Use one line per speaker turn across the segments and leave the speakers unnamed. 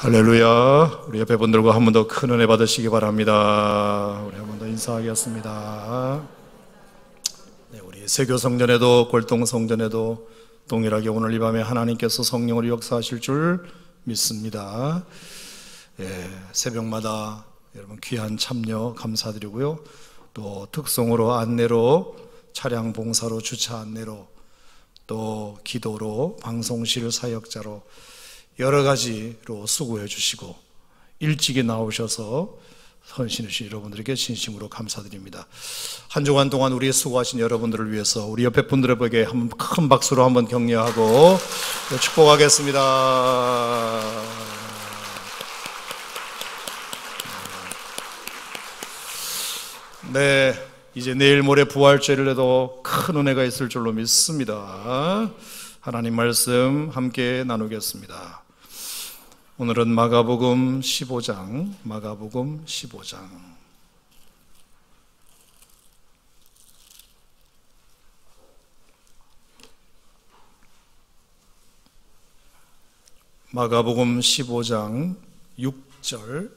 할렐루야. 우리 옆에 분들과 한 번 더 큰 은혜 받으시기 바랍니다. 우리 한 번 더 인사하겠습니다. 네, 우리 세교 성전에도 골동 성전에도 동일하게 오늘 이 밤에 하나님께서 성령으로 역사하실 줄 믿습니다. 새벽마다 여러분 귀한 참여 감사드리고요. 또 특송으로 안내로 차량 봉사로 주차 안내로 또 기도로 방송실 사역자로 여러 가지로 수고해 주시고 일찍이 나오셔서 헌신해주신 여러분들에게 진심으로 감사드립니다. 한 주간 동안 우리 수고하신 여러분들을 위해서 우리 옆에 분들에게 한번 큰 박수로 한번 격려하고 축복하겠습니다. 네, 이제 내일 모레 부활절을 해도 큰 은혜가 있을 줄로 믿습니다. 하나님 말씀 함께 나누겠습니다. 오늘은 마가복음 15장, 마가복음 15장. 마가복음 15장 6절.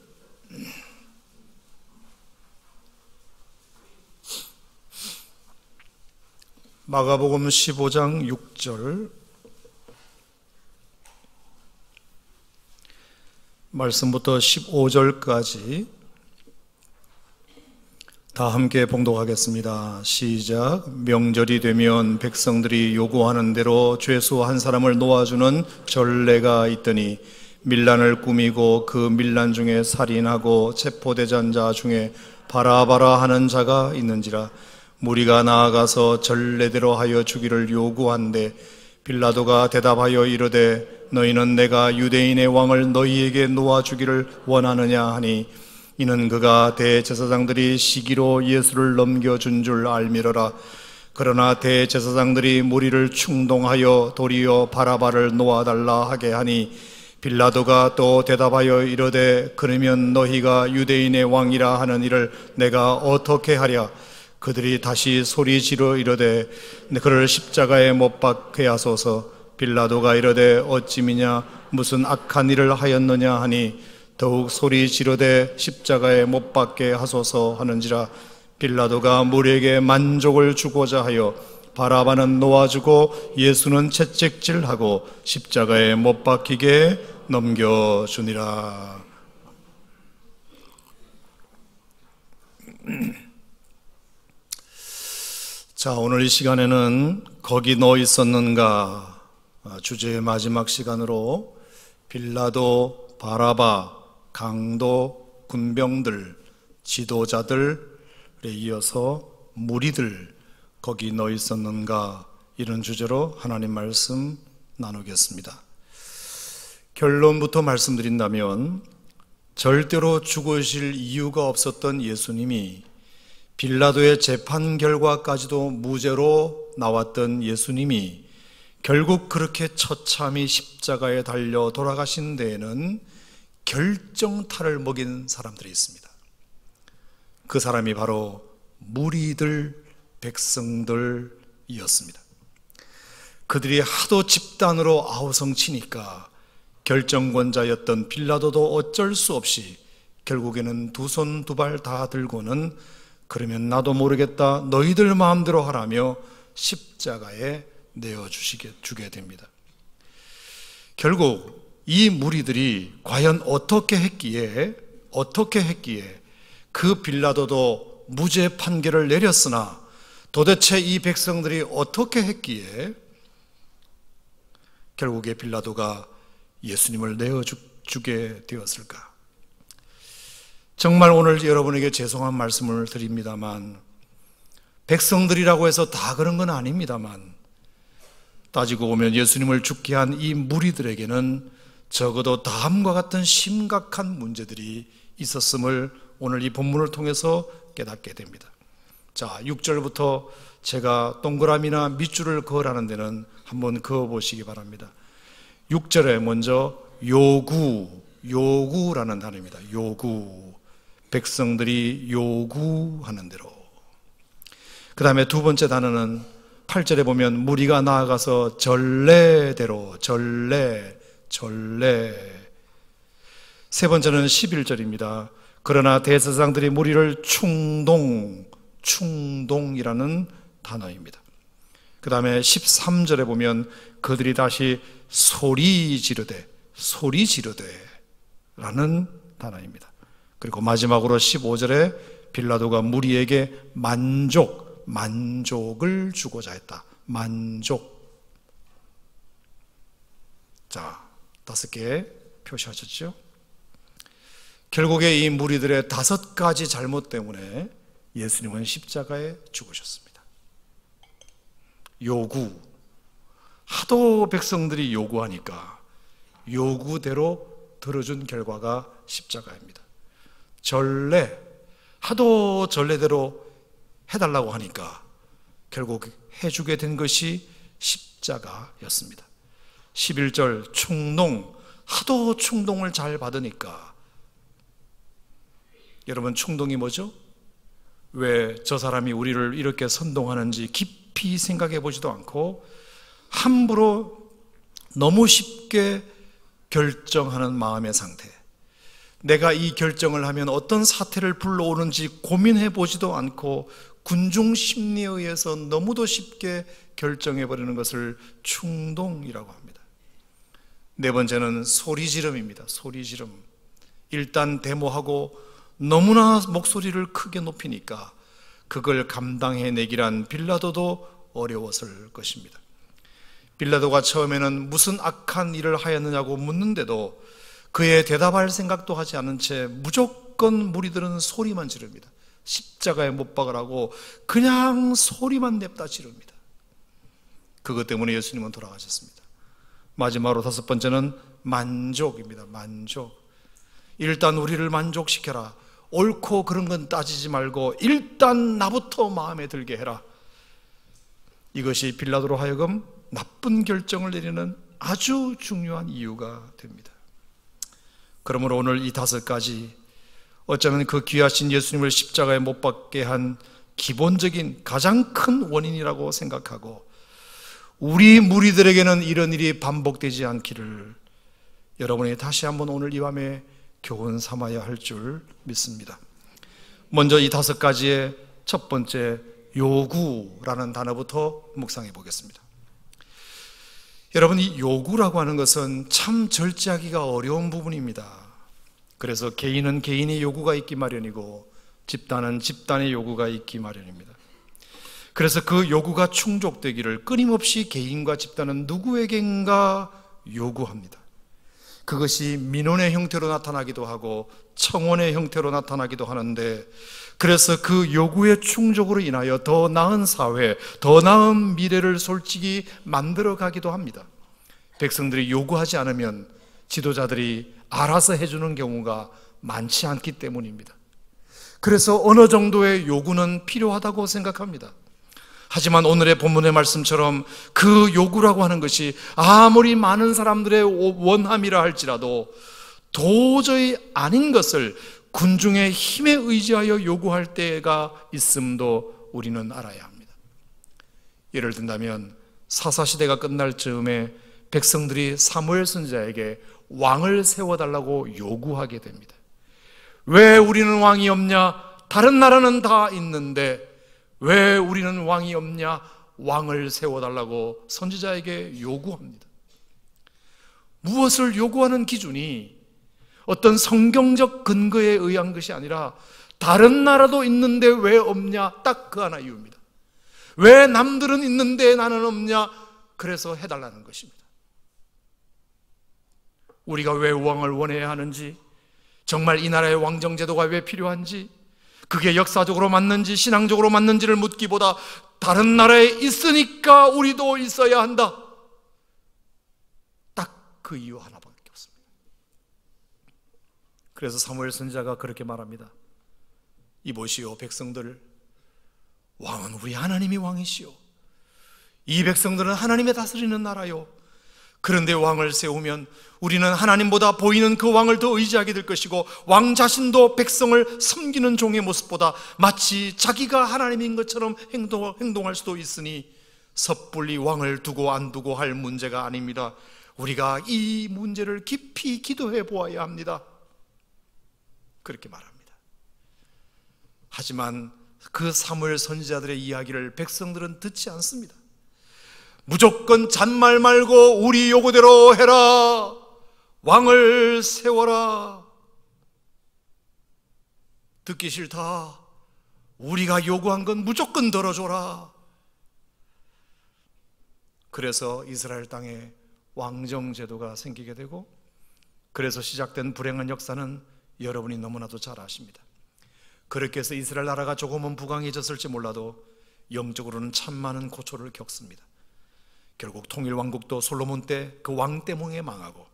마가복음 15장 6절 말씀부터 15절까지 다 함께 봉독하겠습니다. 시작. 명절이 되면 백성들이 요구하는 대로 죄수 한 사람을 놓아주는 전례가 있더니 밀란을 꾸미고 그 밀란 중에 살인하고 체포대전자 중에 바라바라 하는 자가 있는지라. 무리가 나아가서 전례대로 하여 주기를 요구한데 빌라도가 대답하여 이르되 너희는 내가 유대인의 왕을 너희에게 놓아주기를 원하느냐 하니 이는 그가 대제사장들이 시기로 예수를 넘겨준 줄 알미러라. 그러나 대제사장들이 무리를 충동하여 도리어 바라바를 놓아달라 하게 하니 빌라도가 또 대답하여 이르되 그러면 너희가 유대인의 왕이라 하는 이를 내가 어떻게 하랴. 그들이 다시 소리 지르 이르되 그를 십자가에 못 박게 하소서. 빌라도가 이르되 어찌미냐 무슨 악한 일을 하였느냐 하니 더욱 소리 지르되 십자가에 못 박게 하소서 하는지라. 빌라도가 무리에게 만족을 주고자 하여 바라바는 놓아주고 예수는 채찍질하고 십자가에 못 박히게 넘겨주니라. 자, 오늘 이 시간에는 거기 너 있었는가 주제의 마지막 시간으로 빌라도, 바라바, 강도, 군병들, 지도자들에 이어서 무리들, 거기 너 있었는가 이런 주제로 하나님 말씀 나누겠습니다. 결론부터 말씀드린다면 절대로 죽으실 이유가 없었던 예수님이 빌라도의 재판 결과까지도 무죄로 나왔던 예수님이 결국 그렇게 처참히 십자가에 달려 돌아가신 데에는 결정타를 먹인 사람들이 있습니다. 그 사람이 바로 무리들, 백성들이었습니다. 그들이 하도 집단으로 아우성치니까 결정권자였던 빌라도도 어쩔 수 없이 결국에는 두 손 두 발 다 들고는 그러면 나도 모르겠다 너희들 마음대로 하라며 십자가에 내어주게 됩니다. 결국 이 무리들이 과연 어떻게 했기에 그 빌라도도 무죄 판결을 내렸으나 도대체 이 백성들이 어떻게 했기에 결국에 빌라도가 예수님을 내어주게 되었을까? 정말 오늘 여러분에게 죄송한 말씀을 드립니다만 백성들이라고 해서 다 그런 건 아닙니다만 따지고 보면 예수님을 죽게 한 이 무리들에게는 적어도 다음과 같은 심각한 문제들이 있었음을 오늘 이 본문을 통해서 깨닫게 됩니다. 자, 6절부터 제가 동그라미나 밑줄을 그으라는 데는 한번 그어보시기 바랍니다. 6절에 먼저 요구라는 단어입니다. 요구. 백성들이 요구하는 대로. 그 다음에 두 번째 단어는 8절에 보면 무리가 나아가서 전례대로 전례 세 번째는 11절입니다. 그러나 대제사장들이 무리를 충동이라는 단어입니다. 그 다음에 13절에 보면 그들이 다시 소리 지르되 라는 단어입니다. 그리고 마지막으로 15절에 빌라도가 무리에게 만족을 주고자 했다. 만족. 자, 5개 표시하셨죠? 결국에 이 무리들의 5가지 잘못 때문에 예수님은 십자가에 죽으셨습니다. 하도 백성들이 요구하니까 요구대로 들어준 결과가 십자가입니다. 하도 전례대로 해달라고 하니까 결국 해주게 된 것이 십자가였습니다. 11절 하도 충동을 잘 받으니까, 여러분 충동이 뭐죠? 왜 저 사람이 우리를 이렇게 선동하는지 깊이 생각해 보지도 않고 함부로 너무 쉽게 결정하는 마음의 상태, 내가 이 결정을 하면 어떤 사태를 불러오는지 고민해 보지도 않고 군중 심리에 의해서 너무도 쉽게 결정해 버리는 것을 충동이라고 합니다. 네 번째는 소리 지름입니다. 소리 지름. 일단 데모하고 너무나 목소리를 크게 높이니까 그걸 감당해내기란 빌라도도 어려웠을 것입니다. 빌라도가 처음에는 무슨 악한 일을 하였느냐고 묻는데도 그의 대답할 생각도 하지 않은 채 무조건 무리들은 소리만 지릅니다. 십자가에 못 박으라고 그냥 소리만 냅다 지릅니다. 그것 때문에 예수님은 돌아가셨습니다. 마지막으로 5번째는 만족입니다. 만족. 일단 우리를 만족시켜라. 옳고 그런 건 따지지 말고 일단 나부터 마음에 들게 해라. 이것이 빌라도로 하여금 나쁜 결정을 내리는 아주 중요한 이유가 됩니다. 그러므로 오늘 이 5가지, 어쩌면 그 귀하신 예수님을 십자가에 못 박게 한 기본적인 가장 큰 원인이라고 생각하고, 우리 무리들에게는 이런 일이 반복되지 않기를 여러분이 다시 한번 오늘 이 밤에 교훈 삼아야 할 줄 믿습니다. 먼저 이 5가지의 첫 번째 요구라는 단어부터 묵상해 보겠습니다. 여러분, 이 요구라고 하는 것은 참 절제하기가 어려운 부분입니다. 그래서 개인은 개인의 요구가 있기 마련이고 집단은 집단의 요구가 있기 마련입니다. 그래서 그 요구가 충족되기를 끊임없이 개인과 집단은 누구에겐가 요구합니다. 그것이 민원의 형태로 나타나기도 하고 청원의 형태로 나타나기도 하는데, 그래서 그 요구의 충족으로 인하여 더 나은 사회, 더 나은 미래를 솔직히 만들어 가기도 합니다. 백성들이 요구하지 않으면 지도자들이 알아서 해주는 경우가 많지 않기 때문입니다. 그래서 어느 정도의 요구는 필요하다고 생각합니다. 하지만 오늘의 본문의 말씀처럼 그 요구라고 하는 것이 아무리 많은 사람들의 원함이라 할지라도 도저히 아닌 것을 군중의 힘에 의지하여 요구할 때가 있음도 우리는 알아야 합니다. 예를 든다면 사사시대가 끝날 즈음에 백성들이 사무엘 선지자에게 왕을 세워달라고 요구하게 됩니다. 왜 우리는 왕이 없냐? 다른 나라는 다 있는데 왜 우리는 왕이 없냐? 왕을 세워달라고 선지자에게 요구합니다. 무엇을 요구하는 기준이 어떤 성경적 근거에 의한 것이 아니라 다른 나라도 있는데 왜 없냐? 딱 그 하나 이유입니다. 왜 남들은 있는데 나는 없냐? 그래서 해달라는 것입니다. 우리가 왜 왕을 원해야 하는지, 정말 이 나라의 왕정제도가 왜 필요한지, 그게 역사적으로 맞는지 신앙적으로 맞는지를 묻기보다 다른 나라에 있으니까 우리도 있어야 한다, 딱 그 이유 하나밖에 없습니다. 그래서 사무엘 선지자가 그렇게 말합니다. 이보시오 백성들, 왕은 우리 하나님이 왕이시오. 이 백성들은 하나님의 다스리는 나라요. 그런데 왕을 세우면 우리는 하나님보다 보이는 그 왕을 더 의지하게 될 것이고, 왕 자신도 백성을 섬기는 종의 모습보다 마치 자기가 하나님인 것처럼 행동할 수도 있으니 섣불리 왕을 두고 안 두고 할 문제가 아닙니다. 우리가 이 문제를 깊이 기도해 보아야 합니다. 그렇게 말합니다. 하지만 그 사무엘 선지자들의 이야기를 백성들은 듣지 않습니다. 무조건 잔말 말고 우리 요구대로 해라. 왕을 세워라. 듣기 싫다. 우리가 요구한 건 무조건 들어줘라. 그래서 이스라엘 땅에 왕정제도가 생기게 되고, 그래서 시작된 불행한 역사는 여러분이 너무나도 잘 아십니다. 그렇게 해서 이스라엘 나라가 조금은 부강해졌을지 몰라도 영적으로는 참 많은 고초를 겪습니다. 결국 통일왕국도 솔로몬 때 그 왕 때문에 망하고,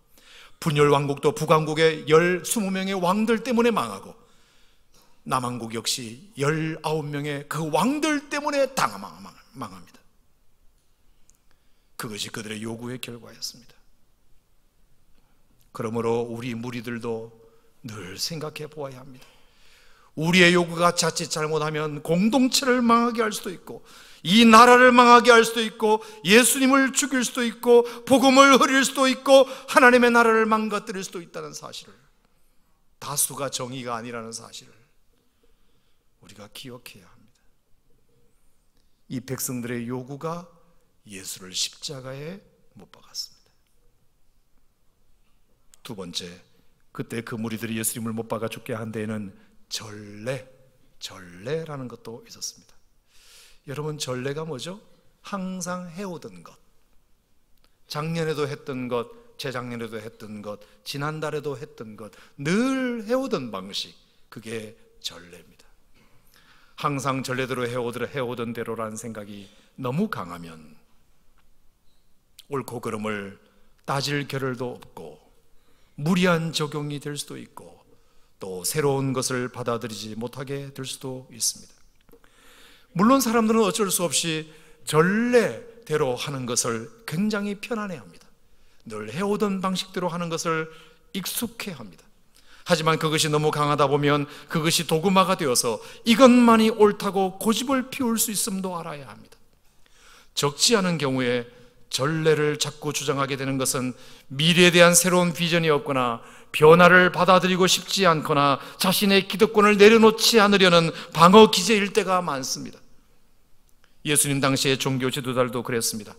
분열왕국도 북왕국의 20명의 왕들 때문에 망하고, 남왕국 역시 19명의 그 왕들 때문에 망합니다. 그것이 그들의 요구의 결과였습니다. 그러므로 우리 무리들도 늘 생각해 보아야 합니다. 우리의 요구가 자칫 잘못하면 공동체를 망하게 할 수도 있고, 이 나라를 망하게 할 수도 있고, 예수님을 죽일 수도 있고, 복음을 흐릴 수도 있고, 하나님의 나라를 망가뜨릴 수도 있다는 사실을, 다수가 정의가 아니라는 사실을 우리가 기억해야 합니다. 이 백성들의 요구가 예수를 십자가에 못 박았습니다. 두 번째, 그때 그 무리들이 예수님을 못 박아 죽게 한 데에는 전례라는 것도 있었습니다. 여러분, 전례가 뭐죠? 항상 해오던 것, 작년에도 했던 것, 재작년에도 했던 것, 지난달에도 했던 것, 늘 해오던 방식, 그게 전례입니다. 항상 전례대로 해오던 대로라는 생각이 너무 강하면 옳고 그름을 따질 겨를도 없고, 무리한 적용이 될 수도 있고, 또 새로운 것을 받아들이지 못하게 될 수도 있습니다. 물론 사람들은 어쩔 수 없이 전례대로 하는 것을 굉장히 편안해합니다. 늘 해오던 방식대로 하는 것을 익숙해합니다. 하지만 그것이 너무 강하다 보면 그것이 도구마가 되어서 이것만이 옳다고 고집을 피울 수 있음도 알아야 합니다. 적지 않은 경우에 전례를 자꾸 주장하게 되는 것은 미래에 대한 새로운 비전이 없거나, 변화를 받아들이고 싶지 않거나, 자신의 기득권을 내려놓지 않으려는 방어 기제일 때가 많습니다. 예수님 당시의 종교 지도자들도 그랬습니다.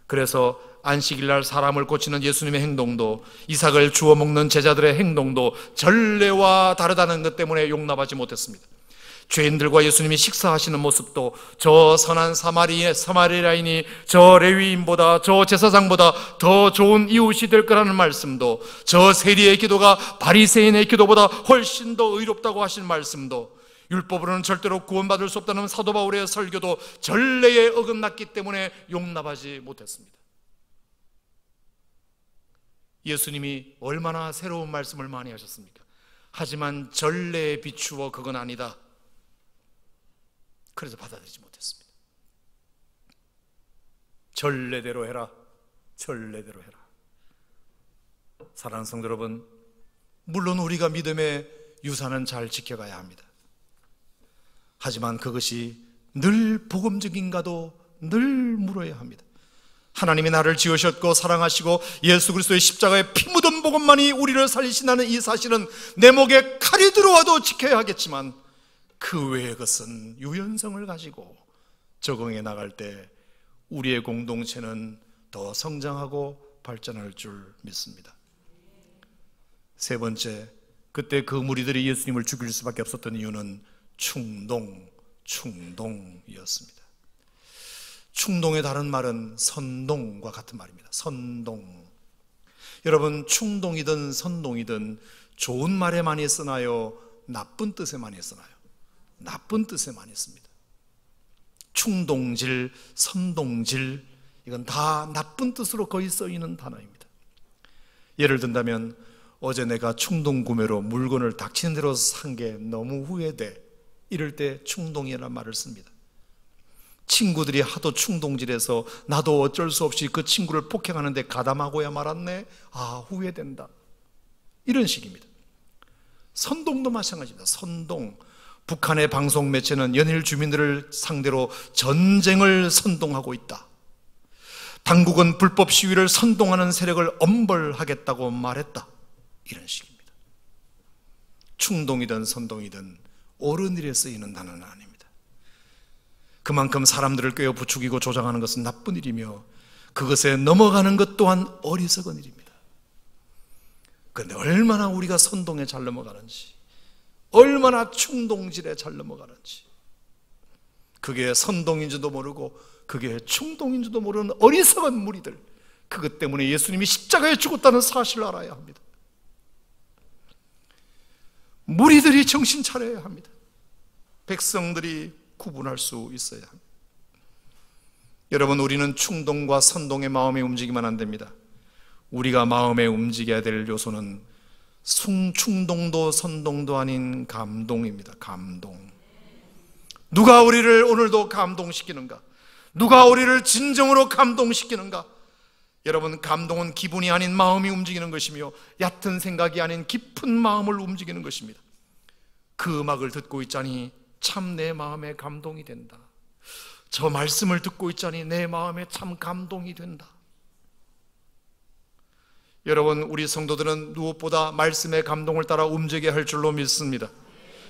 그래서 안식일날 사람을 고치는 예수님의 행동도, 이삭을 주워 먹는 제자들의 행동도 전례와 다르다는 것 때문에 용납하지 못했습니다. 죄인들과 예수님이 식사하시는 모습도 저 선한 사마리아인이 저 레위인보다, 저 제사장보다 더 좋은 이웃이 될 거라는 말씀도, 저 세리의 기도가 바리새인의 기도보다 훨씬 더 의롭다고 하신 말씀도, 율법으로는 절대로 구원받을 수 없다는 사도 바울의 설교도 전례에 어긋났기 때문에 용납하지 못했습니다. 예수님이 얼마나 새로운 말씀을 많이 하셨습니까? 하지만 전례에 비추어 그건 아니다, 그래서 받아들이지 못했습니다. 전례대로 해라, 전례대로 해라. 사랑하는 성도 여러분, 물론 우리가 믿음의 유산은 잘 지켜가야 합니다. 하지만 그것이 늘 복음적인가도 늘 물어야 합니다. 하나님이 나를 지으셨고 사랑하시고 예수 그리스도의 십자가에 피 묻은 복음만이 우리를 살리신다는 이 사실은 내 목에 칼이 들어와도 지켜야 하겠지만, 그 외의 것은 유연성을 가지고 적응해 나갈 때 우리의 공동체는 더 성장하고 발전할 줄 믿습니다. 세 번째, 그때 그 무리들이 예수님을 죽일 수밖에 없었던 이유는 충동이었습니다. 충동의 다른 말은 선동과 같은 말입니다. 선동. 여러분, 충동이든 선동이든 좋은 말에 많이 쓰나요? 나쁜 뜻에 많이 쓰나요? 나쁜 뜻에 많이 씁니다. 충동질, 선동질, 이건 다 나쁜 뜻으로 거의 쓰이는 단어입니다. 예를 든다면, 어제 내가 충동구매로 물건을 닥치는 대로 산 게 너무 후회돼, 이럴 때 충동이라는 말을 씁니다. 친구들이 하도 충동질해서 나도 어쩔 수 없이 그 친구를 폭행하는데 가담하고야 말았네, 아 후회된다, 이런 식입니다. 선동도 마찬가지입니다. 선동. 북한의 방송 매체는 연일 주민들을 상대로 전쟁을 선동하고 있다, 당국은 불법 시위를 선동하는 세력을 엄벌하겠다고 말했다, 이런 식입니다. 충동이든 선동이든 옳은 일에 쓰이는 단어는 아닙니다. 그만큼 사람들을 꿰어 부추기고 조장하는 것은 나쁜 일이며 그것에 넘어가는 것 또한 어리석은 일입니다. 그런데 얼마나 우리가 선동에 잘 넘어가는지, 얼마나 충동질에 잘 넘어가는지, 그게 선동인지도 모르고 그게 충동인지도 모르는 어리석은 무리들, 그것 때문에 예수님이 십자가에 죽었다는 사실을 알아야 합니다. 무리들이 정신 차려야 합니다. 백성들이 구분할 수 있어야 합니다. 여러분, 우리는 충동과 선동의 마음에 움직이면 안 됩니다. 우리가 마음에 움직여야 될 요소는 충동도 선동도 아닌 감동입니다. 감동. 누가 우리를 오늘도 감동시키는가? 누가 우리를 진정으로 감동시키는가? 여러분, 감동은 기분이 아닌 마음이 움직이는 것이며 얕은 생각이 아닌 깊은 마음을 움직이는 것입니다. 그 음악을 듣고 있자니 참 내 마음에 감동이 된다. 저 말씀을 듣고 있자니 내 마음에 참 감동이 된다. 여러분, 우리 성도들은 무엇보다 말씀의 감동을 따라 움직여야 할 줄로 믿습니다.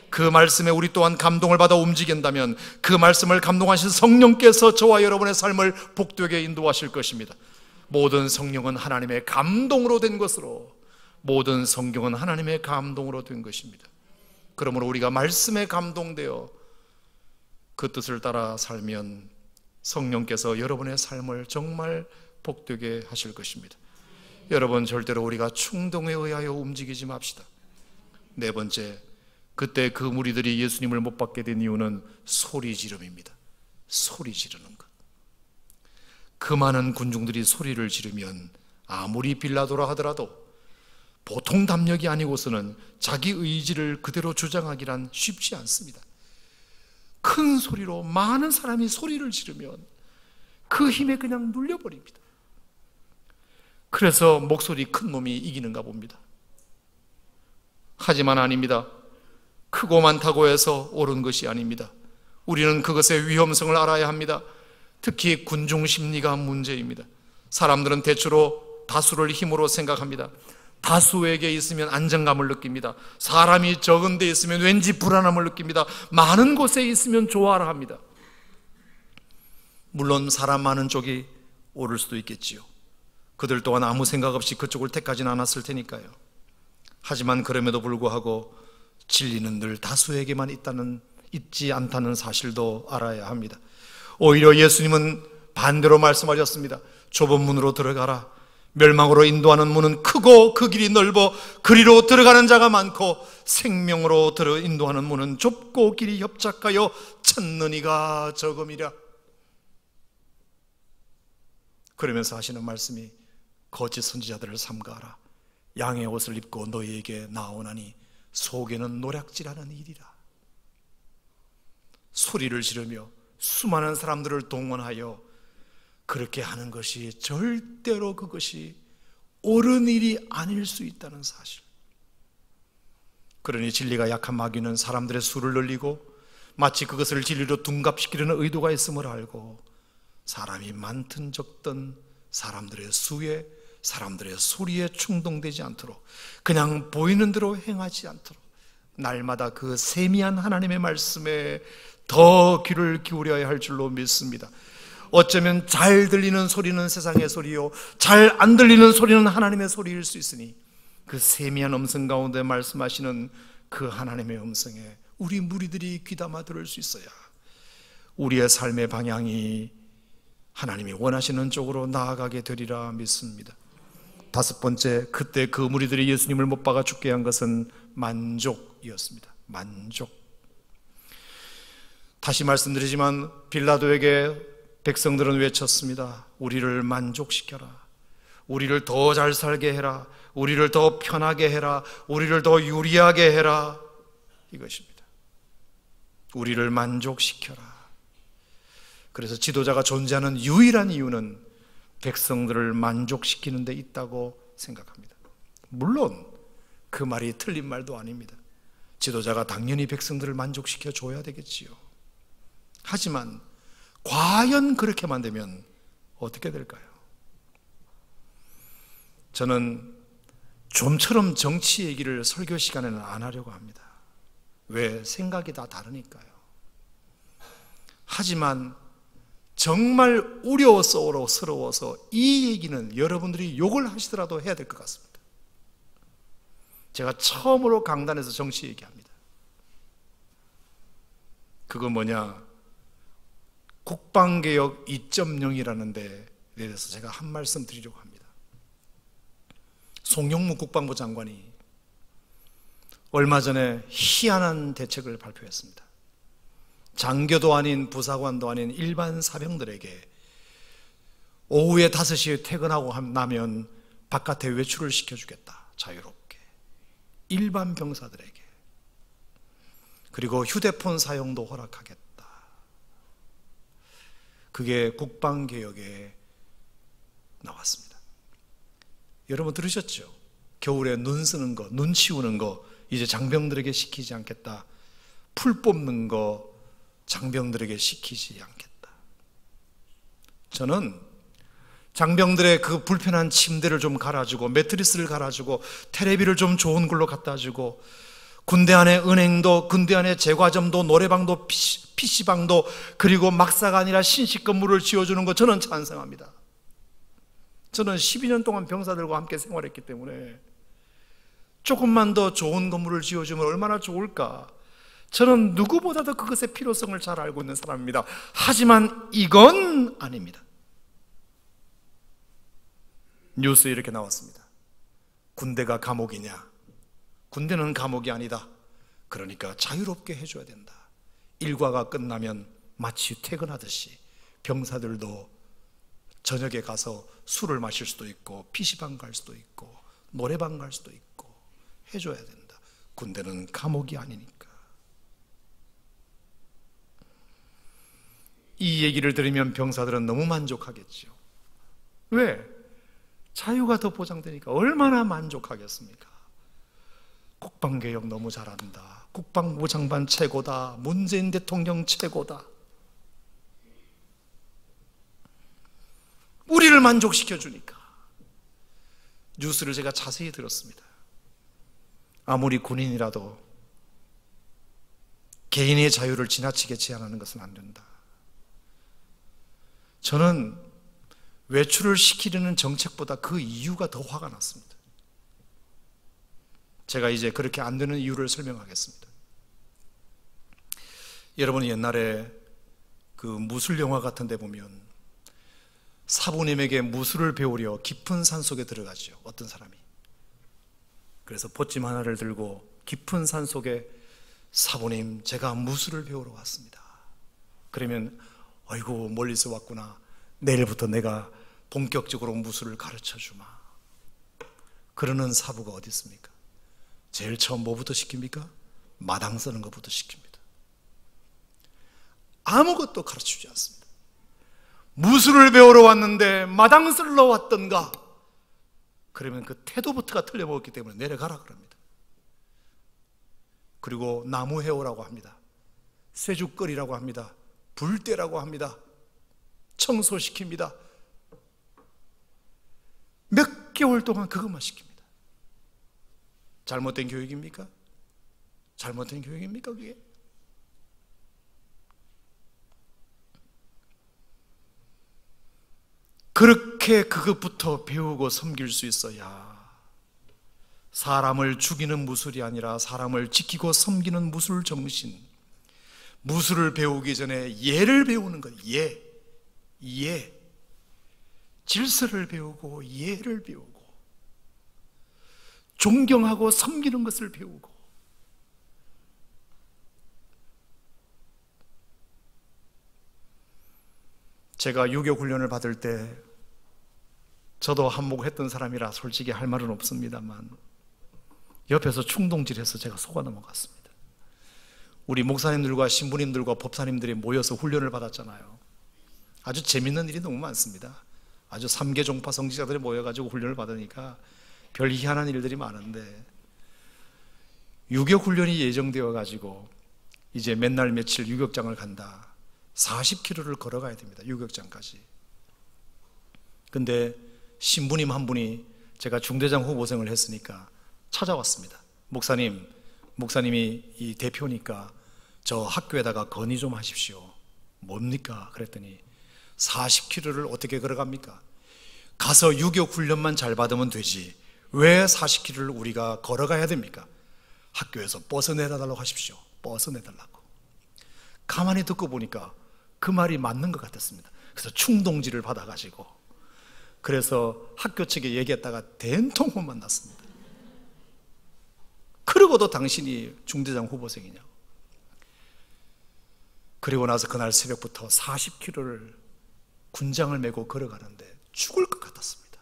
그 말씀에 우리 또한 감동을 받아 움직인다면 그 말씀을 감동하신 성령께서 저와 여러분의 삶을 복되게 인도하실 것입니다. 모든 성령은 하나님의 감동으로 된 것으로, 모든 성경은 하나님의 감동으로 된 것입니다. 그러므로 우리가 말씀에 감동되어 그 뜻을 따라 살면 성령께서 여러분의 삶을 정말 복되게 하실 것입니다. 여러분, 절대로 우리가 충동에 의하여 움직이지 맙시다. 네 번째, 그때 그 무리들이 예수님을 못 받게 된 이유는 소리 지름입니다. 소리 지르는 것. 그 많은 군중들이 소리를 지르면 아무리 빌라도라 하더라도 보통 담력이 아니고서는 자기 의지를 그대로 주장하기란 쉽지 않습니다. 큰 소리로 많은 사람이 소리를 지르면 그 힘에 그냥 눌려버립니다. 그래서 목소리 큰 놈이 이기는가 봅니다. 하지만 아닙니다. 크고 많다고 해서 옳은 것이 아닙니다. 우리는 그것의 위험성을 알아야 합니다. 특히 군중 심리가 문제입니다. 사람들은 대체로 다수를 힘으로 생각합니다. 다수에게 있으면 안정감을 느낍니다. 사람이 적은 데 있으면 왠지 불안함을 느낍니다. 많은 곳에 있으면 좋아라 합니다. 물론 사람 많은 쪽이 옳을 수도 있겠지요. 그들 또한 아무 생각 없이 그쪽을 택하지는 않았을 테니까요. 하지만 그럼에도 불구하고 진리는 늘 다수에게만 있지 않다는 사실도 알아야 합니다. 오히려 예수님은 반대로 말씀하셨습니다. 좁은 문으로 들어가라. 멸망으로 인도하는 문은 크고 그 길이 넓어 그리로 들어가는 자가 많고 생명으로 인도하는 문은 좁고 길이 협착하여 찾는 이가 적음이라. 그러면서 하시는 말씀이 거짓 선지자들을 삼가하라. 양의 옷을 입고 너희에게 나오나니 속에는 노략질하는 일이라. 소리를 지르며 수많은 사람들을 동원하여 그렇게 하는 것이 절대로 그것이 옳은 일이 아닐 수 있다는 사실. 그러니 진리가 약한 마귀는 사람들의 수를 늘리고 마치 그것을 진리로 둔갑시키려는 의도가 있음을 알고 사람이 많든 적든 사람들의 수에, 사람들의 소리에 충동되지 않도록, 그냥 보이는 대로 행하지 않도록 날마다 그 세미한 하나님의 말씀에 더 귀를 기울여야 할 줄로 믿습니다. 어쩌면 잘 들리는 소리는 세상의 소리요, 잘 안 들리는 소리는 하나님의 소리일 수 있으니 그 세미한 음성 가운데 말씀하시는 그 하나님의 음성에 우리 무리들이 귀담아 들을 수 있어야 우리의 삶의 방향이 하나님이 원하시는 쪽으로 나아가게 되리라 믿습니다. 다섯 번째, 그때 그 무리들이 예수님을 못 박아 죽게 한 것은 만족이었습니다. 만족. 다시 말씀드리지만 빌라도에게 백성들은 외쳤습니다. 우리를 만족시켜라. 우리를 더 잘 살게 해라. 우리를 더 편하게 해라. 우리를 더 유리하게 해라. 이것입니다. 우리를 만족시켜라. 그래서 지도자가 존재하는 유일한 이유는 백성들을 만족시키는 데 있다고 생각합니다. 물론 그 말이 틀린 말도 아닙니다. 지도자가 당연히 백성들을 만족시켜 줘야 되겠지요. 하지만 과연 그렇게만 되면 어떻게 될까요? 저는 좀처럼 정치 얘기를 설교 시간에는 안 하려고 합니다. 왜? 생각이 다 다르니까요. 하지만 정말 우려스러워서 이 얘기는 여러분들이 욕을 하시더라도 해야 될 것 같습니다. 제가 처음으로 강단에서 정치 얘기합니다. 그거 뭐냐? 국방개혁 2.0이라는 데 대해서 제가 한 말씀 드리려고 합니다. 송영무 국방부 장관이 얼마 전에 희한한 대책을 발표했습니다. 장교도 아닌 부사관도 아닌 일반 사병들에게 오후에 5시에 퇴근하고 나면 바깥에 외출을 시켜주겠다. 자유롭게. 일반 병사들에게. 그리고 휴대폰 사용도 허락하겠다. 그게 국방개혁에 나왔습니다. 여러분 들으셨죠? 겨울에 눈 쓰는 거, 눈 치우는 거 이제 장병들에게 시키지 않겠다. 풀 뽑는 거 장병들에게 시키지 않겠다. 저는 장병들의 그 불편한 침대를 좀 갈아주고 매트리스를 갈아주고 테레비를 좀 좋은 걸로 갖다 주고 군대 안에 은행도 군대 안에 제과점도 노래방도 PC방도 그리고 막사가 아니라 신식 건물을 지어주는 거 저는 찬성합니다. 저는 12년 동안 병사들과 함께 생활했기 때문에 조금만 더 좋은 건물을 지어주면 얼마나 좋을까. 저는 누구보다도 그것의 필요성을 잘 알고 있는 사람입니다. 하지만 이건 아닙니다. 뉴스에 이렇게 나왔습니다. 군대가 감옥이냐? 군대는 감옥이 아니다. 그러니까 자유롭게 해줘야 된다. 일과가 끝나면 마치 퇴근하듯이 병사들도 저녁에 가서 술을 마실 수도 있고 PC방 갈 수도 있고 노래방 갈 수도 있고 해줘야 된다. 군대는 감옥이 아니니까. 이 얘기를 들으면 병사들은 너무 만족하겠죠. 왜? 자유가 더 보장되니까 얼마나 만족하겠습니까? 국방개혁 너무 잘한다. 국방부 장관 최고다. 문재인 대통령 최고다. 우리를 만족시켜 주니까. 뉴스를 제가 자세히 들었습니다. 아무리 군인이라도 개인의 자유를 지나치게 제한하는 것은 안 된다. 저는 외출을 시키려는 정책보다 그 이유가 더 화가 났습니다. 제가 이제 그렇게 안 되는 이유를 설명하겠습니다. 여러분이 옛날에 그 무술 영화 같은 데 보면 사부님에게 무술을 배우려 깊은 산속에 들어가죠. 어떤 사람이. 그래서 보찜 하나를 들고 깊은 산속에 사부님 제가 무술을 배우러 왔습니다. 그러면 아이고 멀리서 왔구나. 내일부터 내가 본격적으로 무술을 가르쳐 주마. 그러는 사부가 어디 있습니까? 제일 처음 뭐부터 시킵니까? 마당 쓰는 것부터 시킵니다. 아무것도 가르치지 않습니다. 무술을 배우러 왔는데 마당 쓸러 왔던가? 그러면 그 태도부터가 틀려먹었기 때문에 내려가라 그럽니다. 그리고 나무 해오라고 합니다. 쇠죽 끓이라고 합니다. 불 떼라고 합니다. 청소시킵니다. 몇 개월 동안 그것만 시킵니다. 잘못된 교육입니까? 잘못된 교육입니까 그게? 그렇게 그것부터 배우고 섬길 수 있어야 사람을 죽이는 무술이 아니라 사람을 지키고 섬기는 무술 정신. 무술을 배우기 전에 예를 배우는 것. 예. 질서를 배우고 예를 배우고 존경하고 섬기는 것을 배우고. 제가 유교 훈련을 받을 때 저도 한몫했던 사람이라 솔직히 할 말은 없습니다만 옆에서 충동질해서 제가 속아 넘어갔습니다. 우리 목사님들과 신부님들과 법사님들이 모여서 훈련을 받았잖아요. 아주 재밌는 일이 너무 많습니다. 아주 3개 종파 성직자들이 모여가지고 훈련을 받으니까 별 희한한 일들이 많은데 유격 훈련이 예정되어 가지고 이제 몇 날 며칠 유격장을 간다. 40km를 걸어가야 됩니다. 유격장까지. 근데 신부님 한 분이 제가 중대장 후보생을 했으니까 찾아왔습니다. 목사님, 목사님이 이 대표니까 저 학교에다가 건의 좀 하십시오. 뭡니까? 그랬더니 40km를 어떻게 걸어갑니까? 가서 유교 훈련만 잘 받으면 되지 왜 40km를 우리가 걸어가야 됩니까? 학교에서 버스 내달라고 하십시오. 버스 내달라고. 가만히 듣고 보니까 그 말이 맞는 것 같았습니다. 그래서 충동지를 받아가지고 그래서 학교 측에 얘기했다가 된통만 났습니다. 그러고도 당신이 중대장 후보생이냐고. 그리고 나서 그날 새벽부터 40km를 군장을 메고 걸어가는데 죽을 것 같았습니다.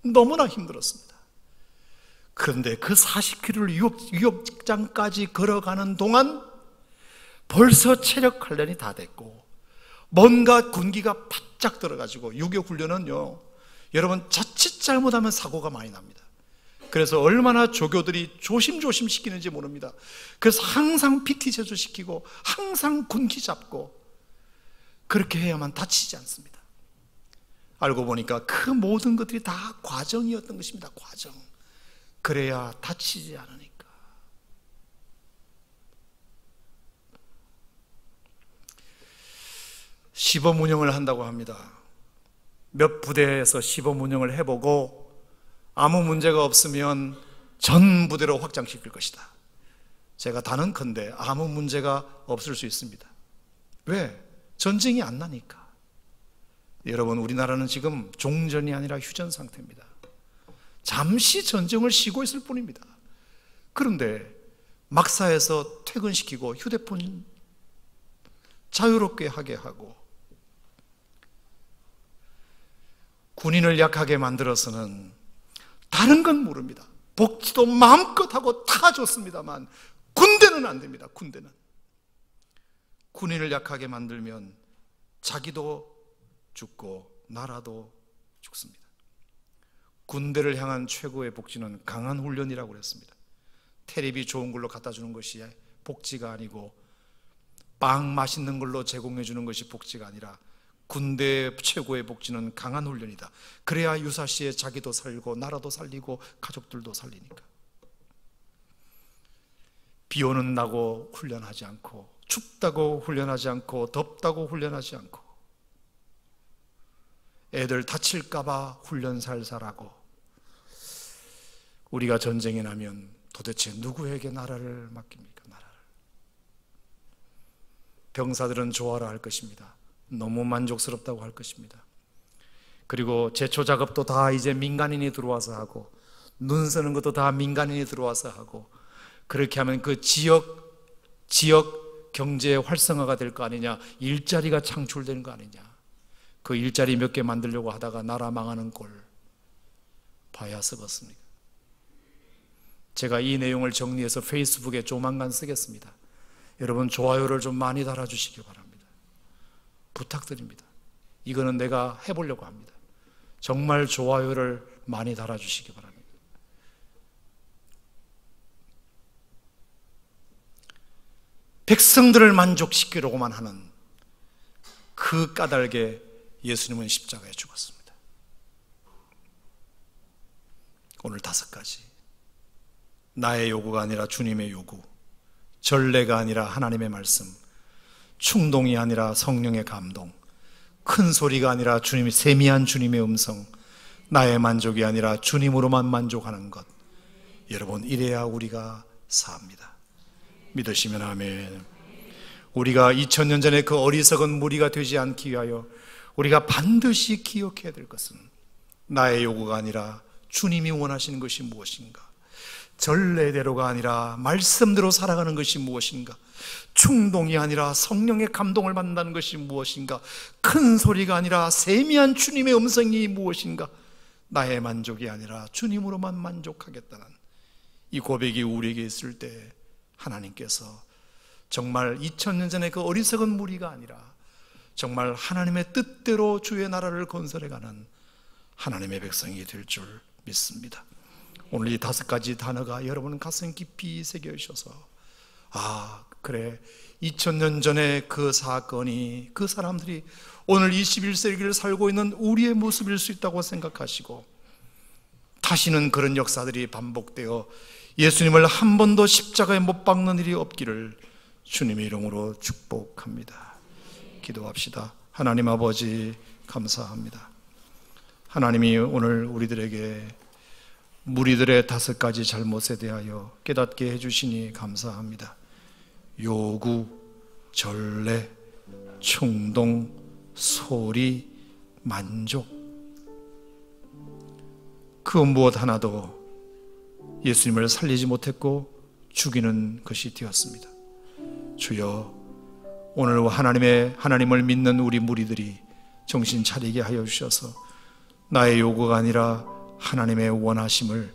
너무나 힘들었습니다. 그런데 그 40km를 유역장까지 걸어가는 동안 벌써 체력 훈련이 다 됐고 뭔가 군기가 바짝 들어가지고 유교 훈련은요, 여러분 자칫 잘못하면 사고가 많이 납니다. 그래서 얼마나 조교들이 조심조심 시키는지 모릅니다. 그래서 항상 PT 제조시키고 항상 군기 잡고 그렇게 해야만 다치지 않습니다. 알고 보니까 그 모든 것들이 다 과정이었던 것입니다. 과정. 그래야 다치지 않으니까. 시범 운영을 한다고 합니다. 몇 부대에서 시범 운영을 해보고 아무 문제가 없으면 전 부대로 확장시킬 것이다. 제가 단언컨대 아무 문제가 없을 수 있습니다. 왜? 전쟁이 안 나니까. 여러분, 우리나라는 지금 종전이 아니라 휴전 상태입니다. 잠시 전쟁을 쉬고 있을 뿐입니다. 그런데 막사에서 퇴근시키고 휴대폰 자유롭게 하게 하고 군인을 약하게 만들어서는 다른 건 모릅니다. 복지도 마음껏 하고 다 좋습니다만 군대는 안 됩니다. 군대는. 군인을 약하게 만들면 자기도 죽고 나라도 죽습니다. 군대를 향한 최고의 복지는 강한 훈련이라고 그랬습니다. 테레비 좋은 걸로 갖다 주는 것이 복지가 아니고 빵 맛있는 걸로 제공해 주는 것이 복지가 아니라 군대의 최고의 복지는 강한 훈련이다. 그래야 유사시에 자기도 살고 나라도 살리고 가족들도 살리니까. 비 오는 나고 훈련하지 않고 춥다고 훈련하지 않고 덥다고 훈련하지 않고 애들 다칠까 봐 훈련 살살하고 우리가 전쟁이 나면 도대체 누구에게 나라를 맡깁니까? 나라를. 병사들은 좋아라 할 것입니다. 너무 만족스럽다고 할 것입니다. 그리고 제초 작업도 다 이제 민간인이 들어와서 하고 눈 쓰는 것도 다 민간인이 들어와서 하고 그렇게 하면 그 지역 경제 활성화가 될 거 아니냐, 일자리가 창출되는 거 아니냐. 그 일자리 몇 개 만들려고 하다가 나라 망하는 꼴 봐야 썩었습니까? 제가 이 내용을 정리해서 페이스북에 조만간 쓰겠습니다. 여러분 좋아요를 좀 많이 달아주시기 바랍니다. 부탁드립니다. 이거는 내가 해보려고 합니다. 정말 좋아요를 많이 달아주시기 바랍니다. 백성들을 만족시키려고만 하는 그 까닭에 예수님은 십자가에 죽었습니다. 오늘 5가지. 나의 요구가 아니라 주님의 요구, 전례가 아니라 하나님의 말씀, 충동이 아니라 성령의 감동, 큰 소리가 아니라 주님의 세미한 주님의 음성, 나의 만족이 아니라 주님으로만 만족하는 것. 여러분, 이래야 우리가 삽니다. 믿으시면 아멘. 우리가 2000년 전에 그 어리석은 무리가 되지 않기 위하여 우리가 반드시 기억해야 될 것은 나의 요구가 아니라 주님이 원하시는 것이 무엇인가, 전례대로가 아니라 말씀대로 살아가는 것이 무엇인가, 충동이 아니라 성령의 감동을 받는다는 것이 무엇인가, 큰 소리가 아니라 세미한 주님의 음성이 무엇인가, 나의 만족이 아니라 주님으로만 만족하겠다는 이 고백이 우리에게 있을 때 하나님께서 정말 2000년 전에 그 어리석은 무리가 아니라 정말 하나님의 뜻대로 주의 나라를 건설해가는 하나님의 백성이 될 줄 믿습니다. 오늘 이 5가지 단어가 여러분 가슴 깊이 새겨주셔서 그래, 2000년 전에 그 사건이 그 사람들이 오늘 21세기를 살고 있는 우리의 모습일 수 있다고 생각하시고 하시는 그런 역사들이 반복되어 예수님을 한 번도 십자가에 못 박는 일이 없기를 주님의 이름으로 축복합니다. 기도합시다. 하나님 아버지, 감사합니다. 하나님이 오늘 우리들에게 무리들의 5가지 잘못에 대하여 깨닫게 해주시니 감사합니다. 요구, 전례, 충동, 소리, 만족, 그 무엇 하나도 예수님을 살리지 못했고 죽이는 것이 되었습니다. 주여, 오늘 하나님을 믿는 우리 무리들이 정신 차리게 하여 주셔서 나의 요구가 아니라 하나님의 원하심을,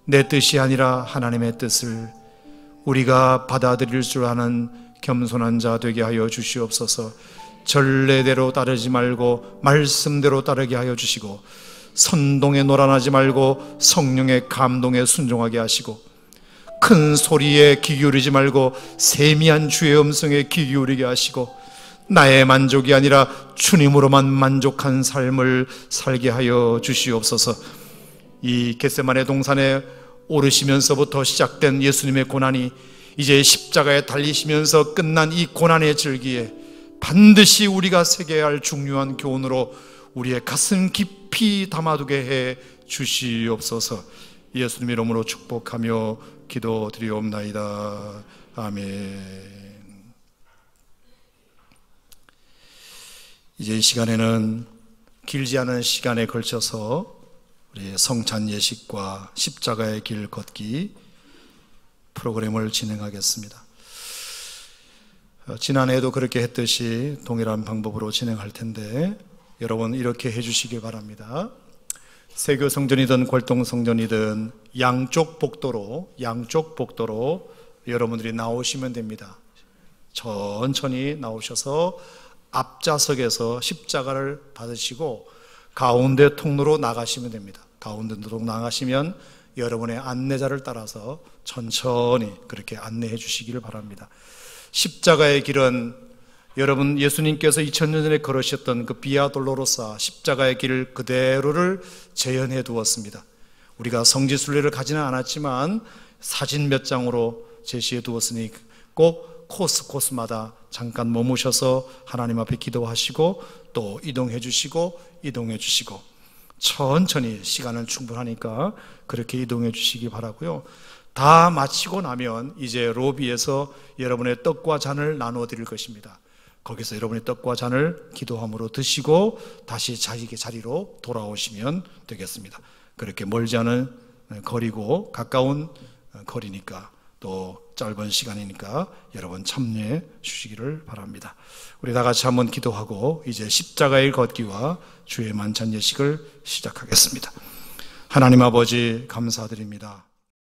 내 뜻이 아니라 하나님의 뜻을 우리가 받아들일 줄 아는 겸손한 자 되게 하여 주시옵소서. 전례대로 따르지 말고 말씀대로 따르게 하여 주시고, 선동에 놀아나지 말고 성령의 감동에 순종하게 하시고, 큰 소리에 귀 기울이지 말고 세미한 주의 음성에 귀 기울이게 하시고, 나의 만족이 아니라 주님으로만 만족한 삶을 살게 하여 주시옵소서. 이 겟세마네 동산에 오르시면서부터 시작된 예수님의 고난이 이제 십자가에 달리시면서 끝난 이 고난의 절기에 반드시 우리가 새겨야 할 중요한 교훈으로 우리의 가슴 깊이 담아두게 해 주시옵소서. 예수님 이름으로 축복하며 기도드리옵나이다. 아멘. 이제 이 시간에는 길지 않은 시간에 걸쳐서 우리 성찬 예식과 십자가의 길 걷기 프로그램을 진행하겠습니다. 지난해에도 그렇게 했듯이 동일한 방법으로 진행할 텐데 여러분 이렇게 해주시기 바랍니다. 세교 성전이든 골동 성전이든 양쪽 복도로 여러분들이 나오시면 됩니다. 천천히 나오셔서 앞좌석에서 십자가를 받으시고 가운데 통로로 나가시면 됩니다. 가운데 통로로 나가시면 여러분의 안내자를 따라서 천천히 그렇게 안내해 주시기를 바랍니다. 십자가의 길은 여러분 예수님께서 2000년 전에 걸으셨던 그 비아 돌로로사 십자가의 길 그대로를 재현해 두었습니다. 우리가 성지순례를 가지는 않았지만 사진 몇 장으로 제시해 두었으니 꼭 코스마다 잠깐 머무셔서 하나님 앞에 기도하시고 또 이동해 주시고 천천히 시간은 충분하니까 그렇게 이동해 주시기 바라고요. 다 마치고 나면 이제 로비에서 여러분의 떡과 잔을 나누어 드릴 것입니다. 거기서 여러분의 떡과 잔을 기도함으로 드시고 다시 자리로 돌아오시면 되겠습니다. 그렇게 멀지 않은 거리고 가까운 거리니까 또 짧은 시간이니까 여러분 참여해 주시기를 바랍니다. 우리 다 같이 한번 기도하고 이제 십자가의 걷기와 주의 만찬 예식을 시작하겠습니다. 하나님 아버지 감사드립니다.